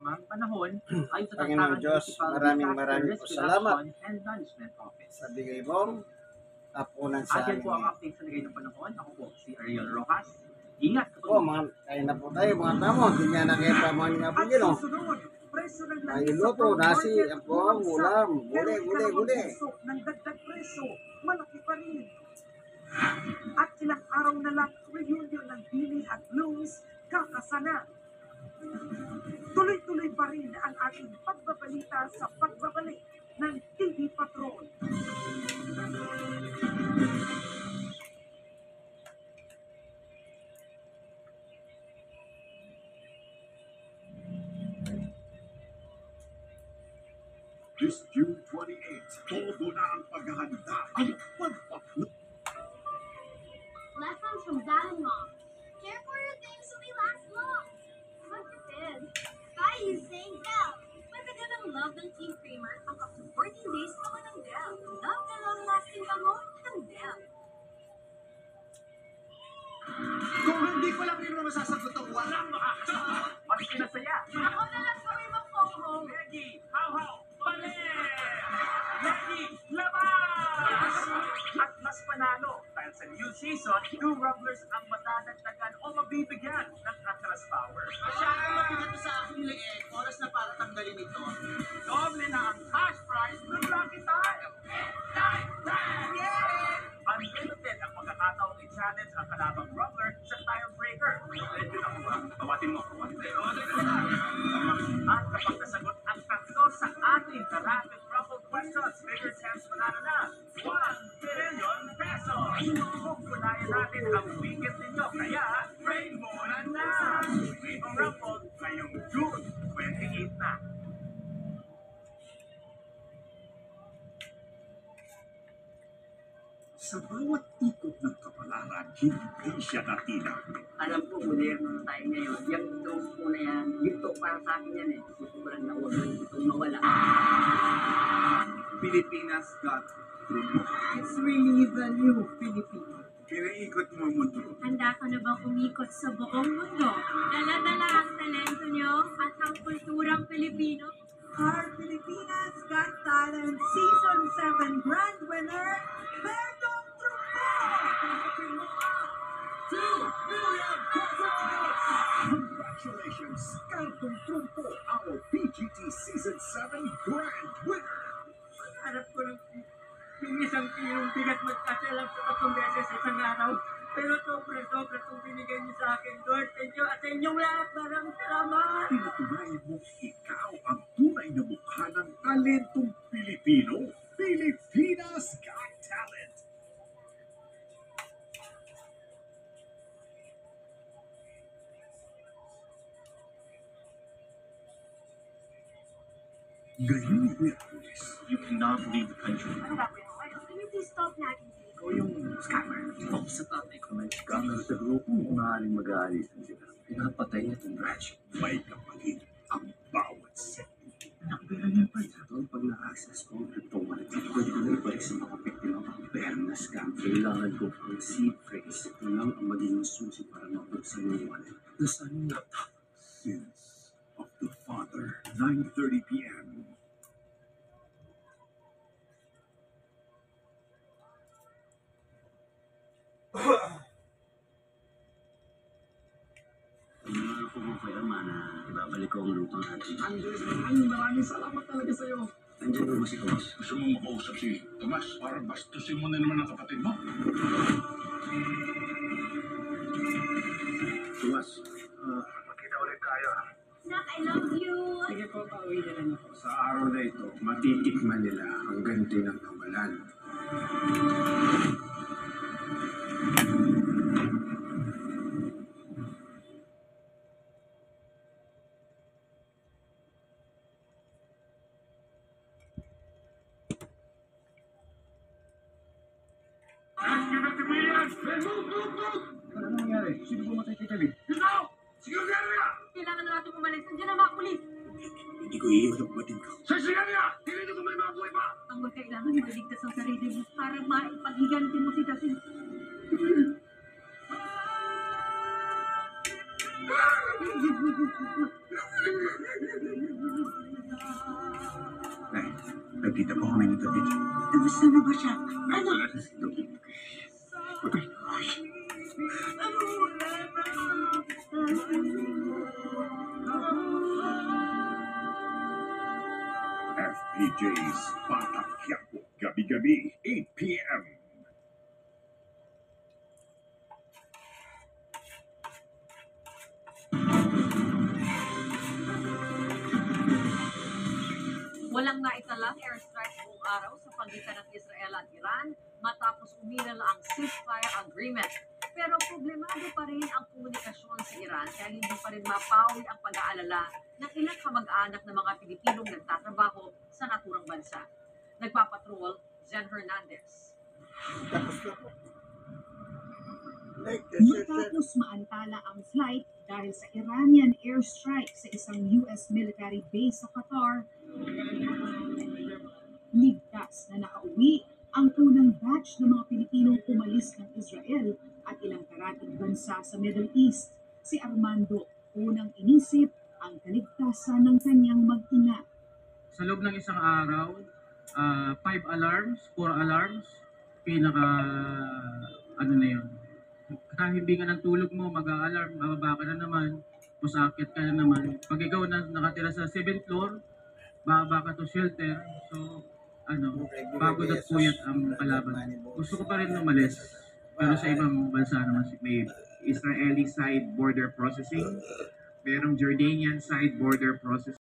makapagtakmang panahon ay sa Panginoon Diyos, maraming po salamat and Management Office. sa bigay mong apunan sa Atin amin. po ang update sa lagay ng panahon. Ako po si Ariel Rojas. Ingat kapag Kaya na po tayo mga tamo. Hindi nga na kayo pamanin nga po yun. Tayo luto, nasi, apong, ulam, gulay. Ng dagdag presyo, malaki pa rin. At ilang araw na lang, reunion ng Billy at Louis kakasana. Tuloy-tuloy pa rin ang ating pagbabalita sa pagbabalik ng TV Patrol. This June 28, todo na ang paghahanda ang pagpaplo. Lessons from Dad and Mom. Care for your things so they last long. What is? By using Dell. Matagal ang love ng Team Creamer ang up to 14 days naman ng Dell. Love na long-lasting bango ng Dell. Kung hindi ko lang rin mo masasagot ito, walang makakasagot. mas kinasaya. Ako na lang gawin mo phone home. Reggie, how, pali! Reggie, labas! At mas panalo dahil sa new season, 2 Rumblers ang matadagdagan o mabibigyan ng atras power. Masyadong mabigat sa aking leeg. Oras na para tanggalin ito. Doble na ang cash prize ng Lucky Time! Unlimited ang pagkakataon i-challenge ang kalabang Rumbler sa Tile Breaker. Ready na ko ba? Tawatin mo. At kapag nasagot ang tatlo sa ating rapid Rumble questions, bigger chance manalo na 1 billion pesos! Kukunayan natin ang weekend ninyo, kaya Rainbow na! Rainbow Rumble ngayong June 28 na. Sa bawat ikot ng kapalaran, hindi siya natinag. Alam ko, moderno na tayo ngayon. Yung trust mo na yan, dito para sa akin yan eh. Gusto ko lang na huwag lang itong mawala. Pilipinas got Trumbo. It's really the new Philippines. Pinaikot mo ang mundo. Handa ka na bang umikot sa buong mundo? Dala-dala ang talento nyo at ang kulturang Pilipino? Our Filipinas Got Talent Season 7 Grand Winner, Berdong Trumbo! 2 million pesos! Congratulations, Cantong Trumpo, our PGT Season 7 Grand Winner! Harap ko ng isang kilong bigat magkasya lang sa 3 beses sa isang araw. Pero sobra-sobra itong binigay niyo sa akin, Lord. Thank you at sa inyong lahat. Maraming salamat. Pinatunayan mo ikaw ang tunay na mukha ng talentong Pilipino. Pilipinas Got Talent! Ngayong Miyerkules, You cannot leave the country. Ano gagawin mo ngayon? Can you please stop nagging me? Ikaw yung scammer. Focus sa tatay ko na yung scammer sa grupo. Maaaring mag-aalisan sila. Pinapatay niya itong branch. may kapatid ang bawat sekto. Nakapira niya pa ito. Pag na-access ko ang cryptocurrency, pwede ko na ibalik sa mga biktima ng pera na scam. Kailangan ko ang seed phrase. Ito lang ang magiging susi para mabuksan yung wallet. Nasaan yung laptop? Sins of the Father, 9:30 p.m. Nangako mo kay Ama na ibabalik ko ang lutang natin. Andres, maraming salamat talaga sa'yo. Nandiyan mo ba si Coach? Gusto mo makausap si Tomas para bastusin mo na naman ang kapatid mo? Tomas, Magkita ulit tayo. Nak, I love you. sige po, pauwi na lang ako. Sa araw na ito, matitikman nila ang ganti ng kawalan. Ano nangyari? Sino bumatay kay Kevin? Kailangan na natin umalis. Nandiyan ang mga pulis. Hindi ko iiwan ang kapatid ko. Ang magkailangan ibaligtas ang sarili mo para maipaghiganti mo si Dasin. Hindi na po kami ni David. Kamusta na ba siya? Ano? FPJ's Batang Quiapo. Gabi-gabi, 8 p.m. Walang naitalang airstrike buong araw sa pagitan ng Israel at Iran matapos uminal ang ceasefire agreement. Pero problemado pa rin ang komunikasyon sa Iran kaya hindi pa rin mapawi ang pag-aalala ng ilang kamag-anak ng mga Pilipinong nagtatrabaho sa naturang bansa. Nagpapatrol, Zen Hernandez. Tapos na po. Matapos maantala ang flight dahil sa Iranian airstrike sa isang US military base sa Qatar, ligtas na nakauwi ang unang batch ng mga Pilipinong umalis ng Israel at ilang karatig bansa sa Middle East. Si Armando, unang inisip ang kaligtasan ng kanyang mag-ina. Sa loob ng isang araw, 5 alarms, 4 alarms, ano na yun. Kahibingan ng tulog mo, mag-a-alarm, bababa ka na naman, masakit ka na naman. Pag ikaw na nakatira sa 7th floor, bababa ka to shelter. So, pagod at puyat ang kalaban. Gusto ko pa rin umalis. Pero sa ibang bansa naman, may Israeli side border processing, merong Jordanian side border processing.